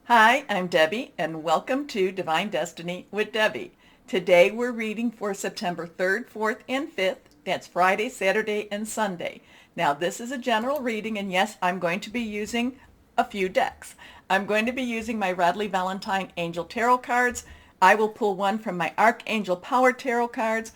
Hi, I'm Debbie, and welcome to Divine Destiny with Debbie. Today we're reading for September 3rd, 4th, and 5th. That's Friday, Saturday, and Sunday. Now, this is a general reading, and yes, I'm going to be using a few decks. I'm going to be using my Radley Valentine Angel Tarot cards. I will pull one from my Archangel Power Tarot cards.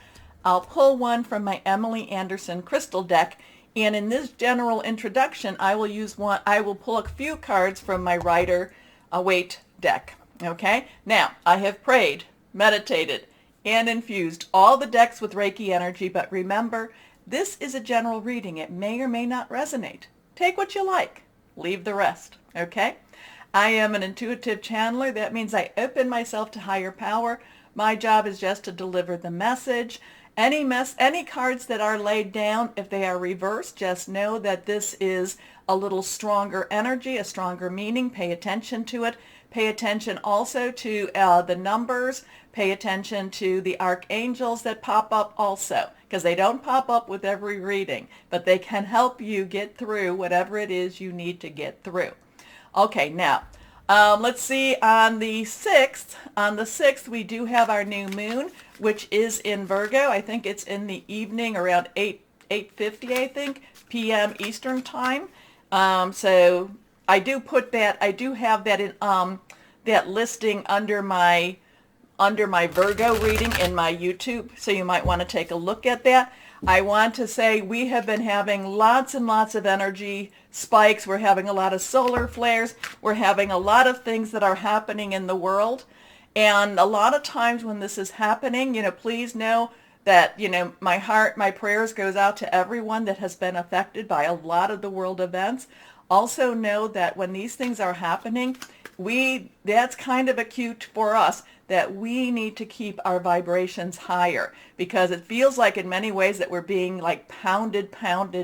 I'll pull one from my Emily Anderson Crystal deck. And in this general introduction, I will pull a few cards from my Rider Waite deck. Okay? Now, I have prayed, meditated, and infused all the decks with Reiki energy, but remember, this is a general reading. It may or may not resonate. Take what you like. Leave the rest. Okay? I am an intuitive channeler. That means I open myself to higher power. My job is just to deliver the message. Any cards that are laid down, if they are reversed, just know that this is a little stronger energy, a stronger meaning. Pay attention to it. Pay attention also to the numbers. Pay attention to the archangels that pop up also, because they don't pop up with every reading, but they can help you get through whatever it is you need to get through. Okay, now, let's see, on the 6th, we do have our new moon, which is in Virgo. I think it's in the evening around 8:50, I think, p.m. Eastern time. So I do have that in that listing under my Virgo reading in my YouTube, so you might want to take a look at that. I want to say we have been having lots and lots of energy spikes. We're having a lot of solar flares. We're having a lot of things that are happening in the world. And a lot of times when this is happening, please know that, my heart, my prayers goes out to everyone that has been affected by a lot of the world events. Also know that when these things are happening, that's kind of acute for us, that we need to keep our vibrations higher, because it feels like in many ways that we're being like pounded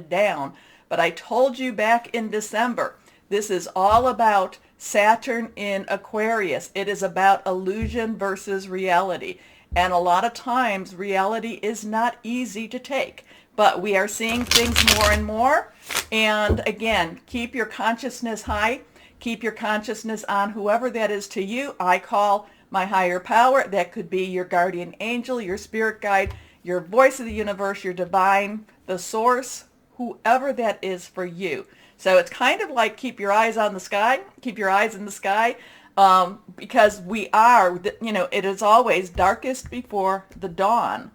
down. But I told you back in December, this is all about Saturn in Aquarius. It is about illusion versus reality. And a lot of times reality is not easy to take, but we are seeing things more and more. And again, keep your consciousness high. Keep your consciousness on whoever that is to you. I call my higher power. That could be your guardian angel, your spirit guide, your voice of the universe, your divine, the source, whoever that is for you. So it's kind of like keep your eyes on the sky, keep your eyes in the sky, because we are, it is always darkest before the dawn.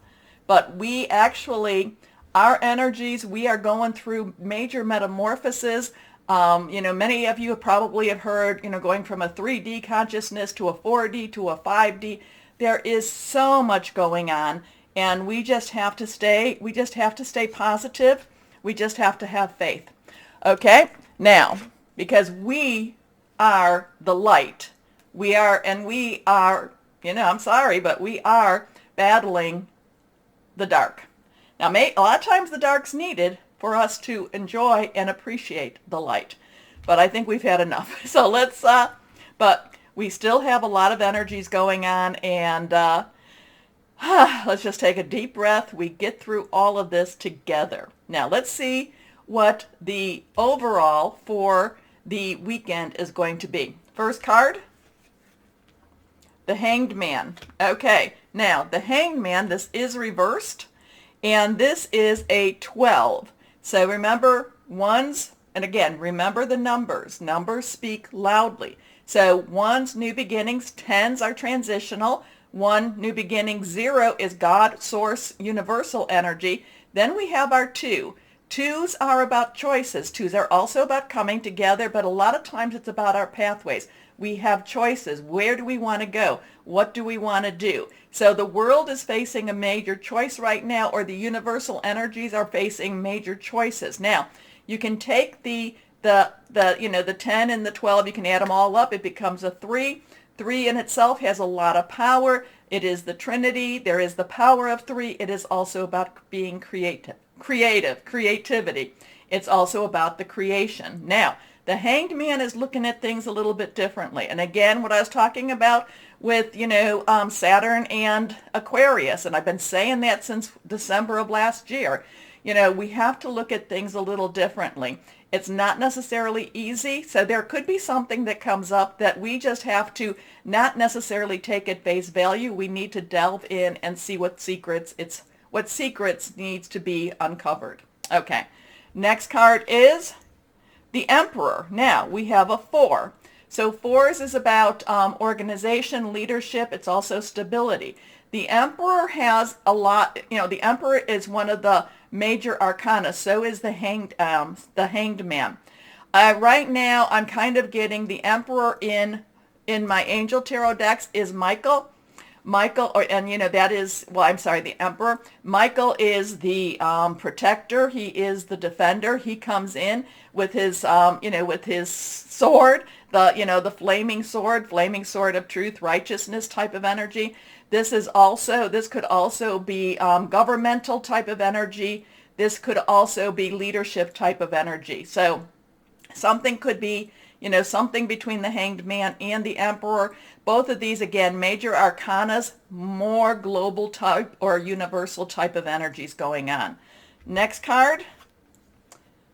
But we actually, our energies, we are going through major metamorphoses. Many of you probably have heard, going from a 3D consciousness to a 4D to a 5D. There is so much going on, and we just have to stay positive. We just have to have faith. Okay? Now, because we are the light. I'm sorry, but we are battling the dark. Now, a lot of times the dark's needed for us to enjoy and appreciate the light. But I think we've had enough. So but we still have a lot of energies going on, and let's just take a deep breath. We get through all of this together. Now, let's see what the overall for the weekend is going to be. First card, the Hanged Man. Okay, now the Hanged Man, this is reversed, and this is a 12. So remember ones, and again, remember the numbers. Numbers speak loudly. So ones, new beginnings. Tens are transitional. 1, new beginning. 0 is God, source, universal energy. Then we have our 2. 2s are about choices. 2s are also about coming together, but a lot of times it's about our pathways. We have choices. Where do we want to go? What do we want to do? So the world is facing a major choice right now, or the universal energies are facing major choices. Now, you can take the 10 and the 12, you can add them all up. It becomes a 3. 3 in itself has a lot of power. It is the Trinity. There is the power of 3. It is also about being creativity. It's also about the creation. Now, the Hanged Man is looking at things a little bit differently. And again, what I was talking about with, Saturn and Aquarius, and I've been saying that since December of last year, we have to look at things a little differently. It's not necessarily easy, so there could be something that comes up that we just have to not necessarily take at face value. We need to delve in and see what secrets needs to be uncovered. Okay, next card is the Emperor. Now, we have a 4. So 4s is about organization, leadership. It's also stability. The Emperor has a lot, the Emperor is one of the major arcana. So is the Hanged Man. Right now, I'm kind of getting the Emperor in my Angel Tarot decks is Michael. That is, well, I'm sorry, the Emperor. Michael is the protector. He is the defender. He comes in with his, with his sword, the flaming sword of truth, righteousness type of energy. This could also be governmental type of energy. This could also be leadership type of energy. So something could be, something between the Hanged Man and the Emperor. Both of these, again, major arcanas, more global type or universal type of energies going on. Next card,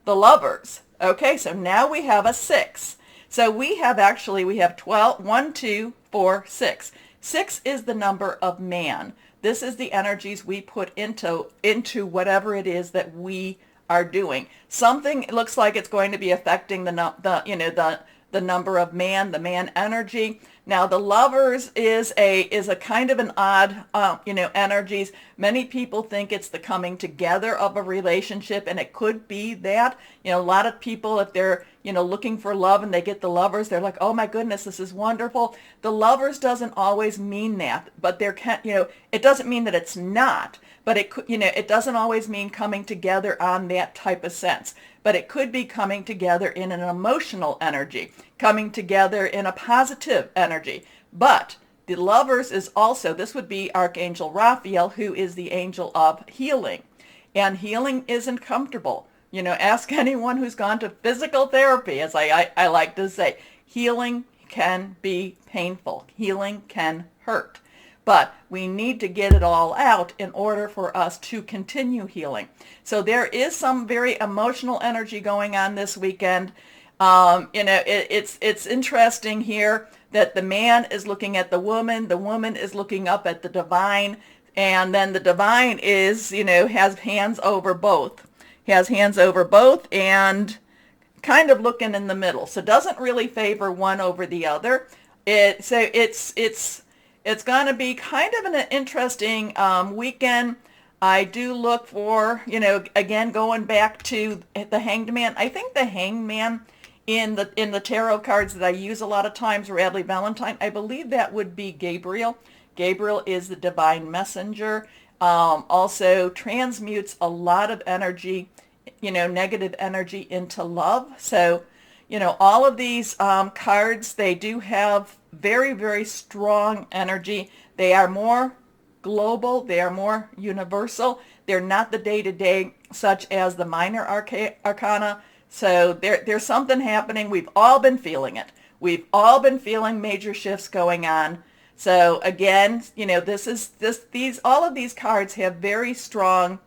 the Lovers. Okay, so now we have a 6. So we have 12, 1, 2, 4, 6. 6 is the number of man. This is the energies we put into whatever it is that we are doing. Something looks like it's going to be affecting the number of man, the man energy. Now the Lovers is a kind of an odd energies. Many people think it's the coming together of a relationship, and it could be that. A lot of people, if they're looking for love and they get the Lovers, they're like, oh my goodness, this is wonderful. The Lovers doesn't always mean that, but it doesn't mean that it's not. But it could, it doesn't always mean coming together on that type of sense. But it could be coming together in an emotional energy, coming together in a positive energy. But the Lovers is also, this would be Archangel Raphael, who is the angel of healing. And healing isn't comfortable. Ask anyone who's gone to physical therapy, as I like to say. Healing can be painful. Healing can hurt. But we need to get it all out in order for us to continue healing. So there is some very emotional energy going on this weekend. It's interesting here that the man is looking at the woman is looking up at the divine, and then the divine is, has hands over both. He has hands over both and kind of looking in the middle. So doesn't really favor one over the other. It's going to be kind of an interesting weekend. I do look for, again, going back to the Hanged Man. I think the Hanged Man in the tarot cards that I use a lot of times, Radley Valentine, I believe that would be Gabriel. Gabriel is the divine messenger. Also transmutes a lot of energy, negative energy into love. So, all of these cards, they do have very, very strong energy. They are more global. They are more universal. They're not the day-to-day, such as the minor arcana. So there's something happening. We've all been feeling it. We've all been feeling major shifts going on. So again, all of these cards have very strong,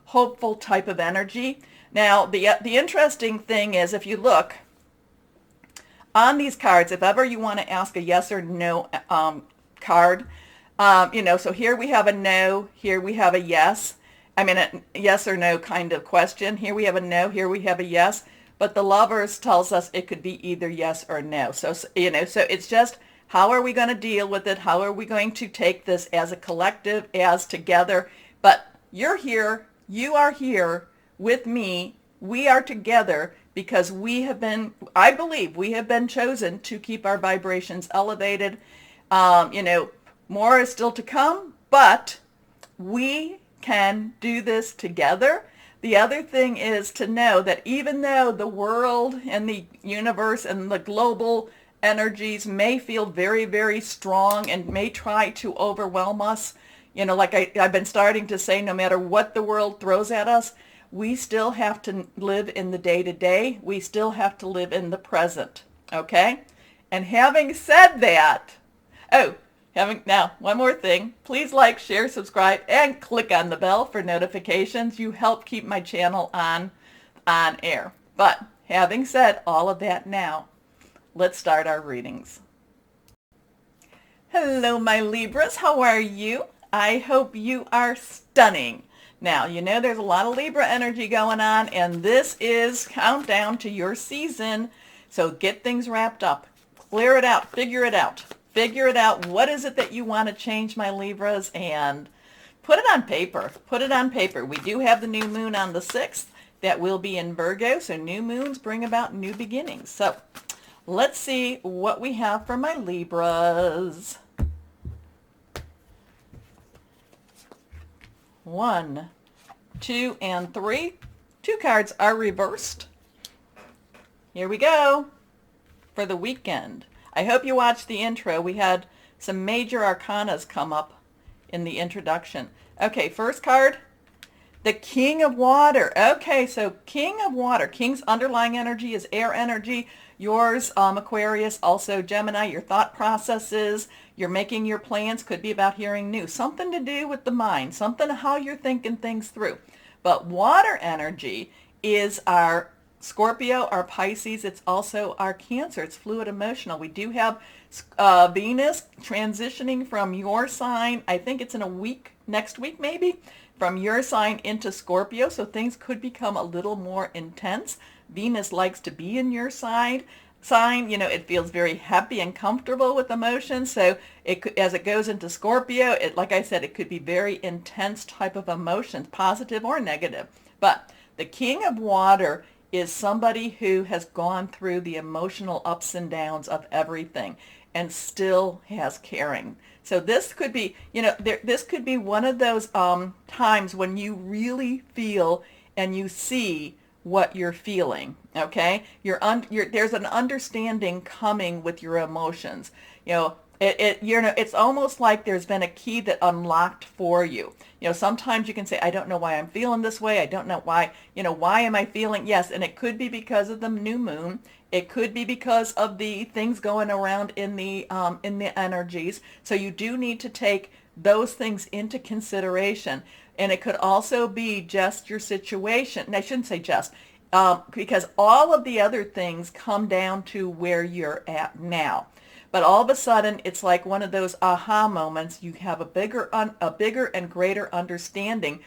hopeful type of energy. Now, the interesting thing is, if you look on these cards, if ever you want to ask a yes or no card, so here we have a no, here we have a yes. A yes or no kind of question. Here we have a no, here we have a yes. But the Lovers tells us it could be either yes or no. So it's just, how are we going to deal with it? How are we going to take this as a collective, as together? But you're here, you are here with me. We are together because I believe we have been chosen to keep our vibrations elevated. More is still to come, but we can do this together. The other thing is to know that even though the world and the universe and the global energies may feel very, very strong and may try to overwhelm us, like I've been starting to say, no matter what the world throws at us, we still have to live in the day-to-day. We still have to live in the present, okay? And having said that, now, one more thing. Please like, share, subscribe, and click on the bell for notifications. You help keep my channel on air. But having said all of that now, let's start our readings. Hello, my Libras. How are you? I hope you are stunning. Now, you know there's a lot of Libra energy going on, and this is countdown to your season. So get things wrapped up. Clear it out. Figure it out. Figure it out. What is it that you want to change, my Libras? And put it on paper. Put it on paper. We do have the new moon on the 6th. That will be in Virgo, so new moons bring about new beginnings. So let's see what we have for my Libras. 1, 2, and 3. 2 cards are reversed. Here we go for the weekend. I hope you watched the intro. We had some major arcanas come up in the introduction. Okay, first card, the King of Water. Okay, so King of Water. King's underlying energy is air energy. Yours, Aquarius, also Gemini, your thought processes, you're making your plans, could be about hearing news. Something to do with the mind, something how you're thinking things through. But water energy is our Scorpio, our Pisces. It's also our Cancer. It's fluid emotional. We do have Venus transitioning from your sign. I think it's in a week, next week maybe, from your sign into Scorpio. So things could become a little more intense. Venus likes to be in your sign. You know, it feels very happy and comfortable with emotions. So it could, as it goes into Scorpio, like I said, it could be very intense type of emotions, positive or negative. But the King of Water is somebody who has gone through the emotional ups and downs of everything and still has caring. So this could be, you know, this could be one of those times when you really feel and you see what you're feeling, okay? There's an understanding coming with your emotions. You know, it's almost like there's been a key that unlocked for you. You know, sometimes you can say, I don't know why I'm feeling this way. I don't know why, you know, why am I feeling? Yes, and it could be because of the new moon. It could be because of the things going around in the energies. So you do need to take those things into consideration. And it could also be just your situation. And I shouldn't say just, because all of the other things come down to where you're at now. But all of a sudden, it's like one of those aha moments. You have a bigger and greater understanding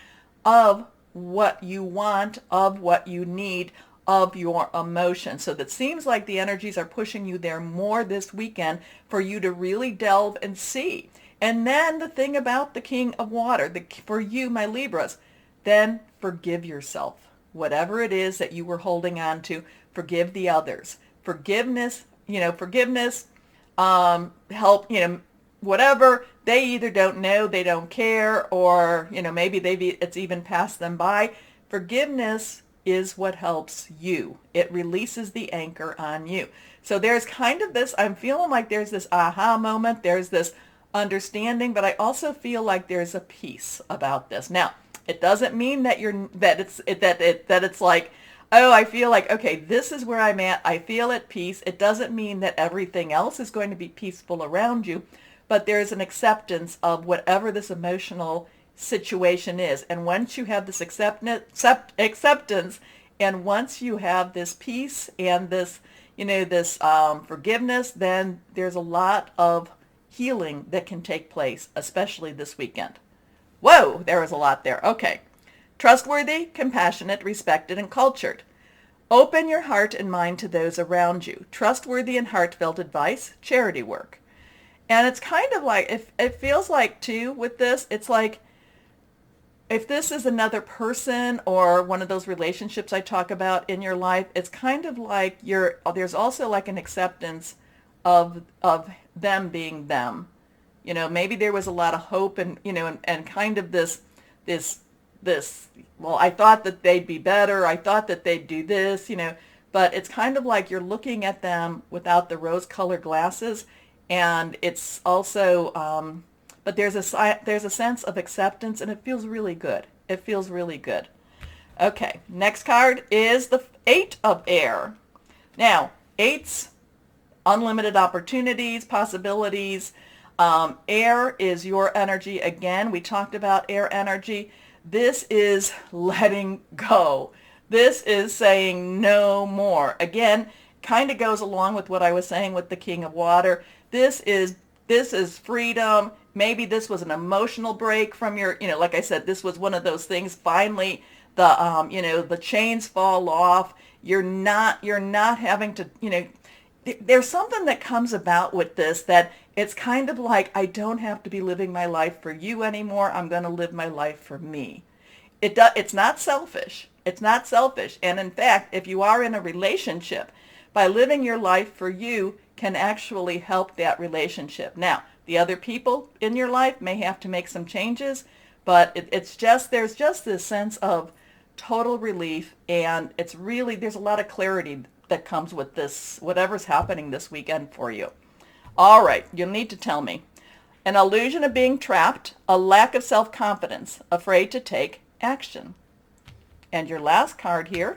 of what you want, of what you need, of your emotions. So that seems like the energies are pushing you there more this weekend for you to really delve and see. And then the thing about the King of Water, for you, my Libras, then forgive yourself. Whatever it is that you were holding on to, forgive the others. Forgiveness, help, whatever. They either don't know, they don't care, or, maybe it's even passed them by. Forgiveness is what helps you. It releases the anchor on you. So there's kind of this, I'm feeling like there's this aha moment. There's this understanding, but I also feel like there's a peace about this. Now, it doesn't mean that it's like, oh, I feel like, okay, this is where I'm at. I feel at peace. It doesn't mean that everything else is going to be peaceful around you, but there's an acceptance of whatever this emotional situation is. And once you have this acceptance, and once you have this peace and this, this forgiveness, then there's a lot of healing that can take place, especially this weekend. Whoa, there was a lot there. Okay. Trustworthy, compassionate, respected, and cultured. Open your heart and mind to those around you. Trustworthy and heartfelt advice, charity work. And it's kind of like, it feels like too with this, it's like if this is another person or one of those relationships I talk about in your life, it's kind of like there's also like an acceptance of them being them. Maybe there was a lot of hope and, and kind of this, well, I thought that they'd be better. I thought that they'd do this, but it's kind of like you're looking at them without the rose-colored glasses. And it's also, but there's a sense of acceptance, and it feels really good. It feels really good. Okay, next card is the 8 of Air. Now, 8's unlimited opportunities, possibilities. Air is your energy. Again, we talked about air energy. This is letting go. This is saying no more. Again, kind of goes along with what I was saying with the King of Water. This is freedom. Maybe this was an emotional break from your, like I said, this was one of those things. Finally, the chains fall off. You're not having to, there's something that comes about with this that it's kind of like, I don't have to be living my life for you anymore. I'm going to live my life for me. It's not selfish. It's not selfish. And in fact, if you are in a relationship, by living your life for you can actually help that relationship. Now, the other people in your life may have to make some changes, but there's just this sense of total relief, and there's a lot of clarity that comes with this, whatever's happening this weekend for you. All right, you'll need to tell me. An illusion of being trapped, a lack of self-confidence, afraid to take action. And your last card here,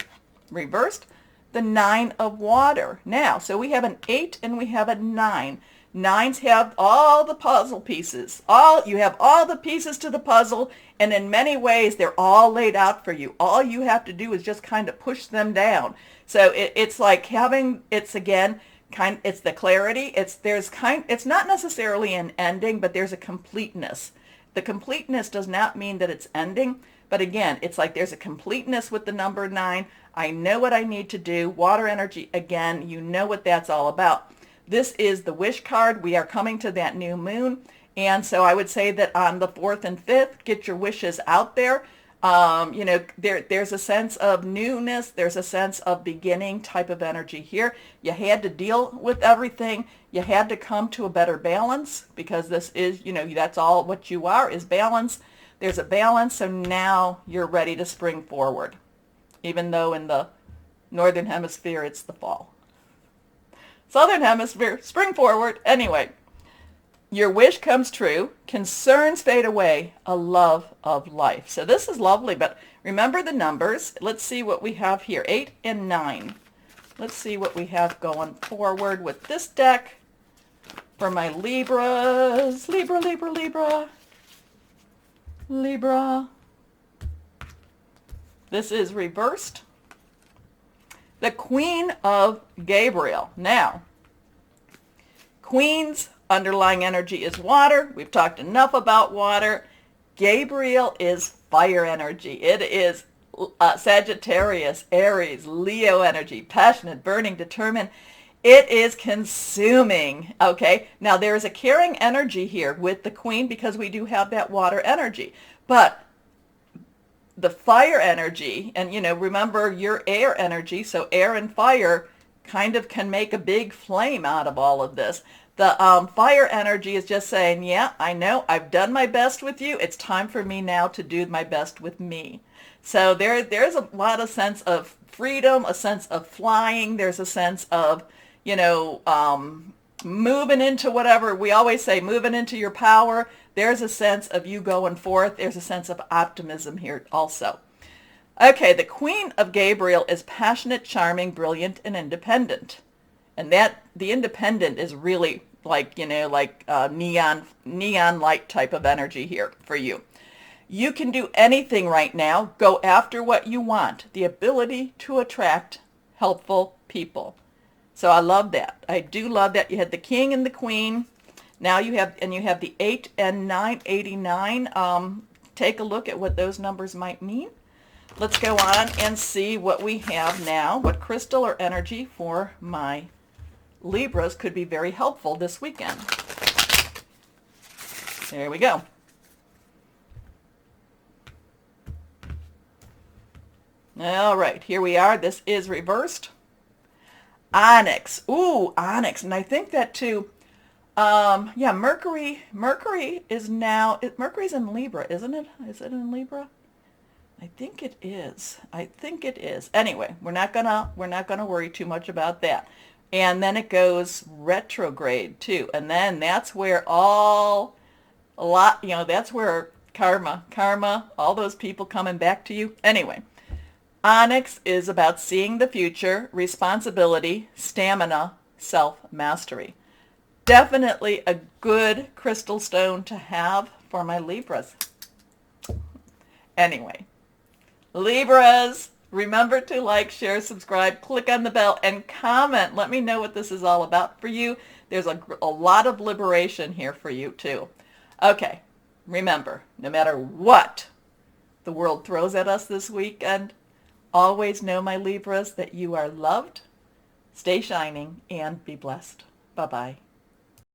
reversed, the 9 of water. Now, so we have an 8 and we have a 9. Nines have all the puzzle pieces. You have all the pieces to the puzzle, and in many ways they're all laid out for you. All you have to do is just kind of push them down. So it's like it's the clarity. It's not necessarily an ending, but there's a completeness. The completeness does not mean that it's ending, but again, it's like there's a completeness with the number 9. I know what I need to do. Water energy, again, you know what that's all about. This is the wish card. We are coming to that new moon. And so I would say that on the 4th and 5th, get your wishes out there. There's a sense of newness. There's a sense of beginning type of energy here. You had to deal with everything. You had to come to a better balance, because this is, that's all what you are, is balance. There's a balance. So now you're ready to spring forward, even though in the northern hemisphere it's the fall. Southern hemisphere, spring forward. Anyway, your wish comes true. Concerns fade away. A love of life. So this is lovely, but remember the numbers. Let's see what we have here. 8 and 9. Let's see what we have going forward with this deck for my Libras. Libra, Libra, Libra. Libra. This is reversed. The Queen of Gabriel. Now, Queen's underlying energy is water. We've talked enough about water. Gabriel is fire energy. It is Sagittarius, Aries, Leo energy, passionate, burning, determined. It is consuming, okay? Now, there is a caring energy here with the Queen because we do have that water energy. But the fire energy, and remember your air energy, so air and fire kind of can make a big flame out of all of this. The fire energy is just saying, yeah, I know, I've done my best with you. It's time for me now to do my best with me. So there's a lot of sense of freedom, a sense of flying. There's a sense of, moving into whatever. We always say moving into your power. There's a sense of you going forth. There's a sense of optimism here also. Okay, the Queen of Gabriel is passionate, charming, brilliant, and independent. And that the independent is really like, neon light type of energy here for you. You can do anything right now. Go after what you want. The ability to attract helpful people. So I love that. I do love that. You had the King and the Queen. Now you have the 8 and 9, 89. Take a look at what those numbers might mean. Let's go on and see what we have now. What crystal or energy for my Libras could be very helpful this weekend. There we go. All right, here we are. This is reversed. Onyx. Ooh, onyx. And I think that too, Mercury is now, Mercury's in Libra, isn't it? Is it in Libra? I think it is. Anyway, we're not gonna worry too much about that. And then it goes retrograde too. And then that's where that's where karma, all those people coming back to you. Anyway, Onyx is about seeing the future, responsibility, stamina, self-mastery. Definitely a good crystal stone to have for my Libras. Anyway, Libras, Remember to like, share, subscribe, click on the bell, and comment. Let me know what this is all about for you. There's a lot of liberation here for you, too. Okay, remember, no matter what the world throws at us this weekend, always know, my Libras, that you are loved. Stay shining and be blessed. Bye-bye.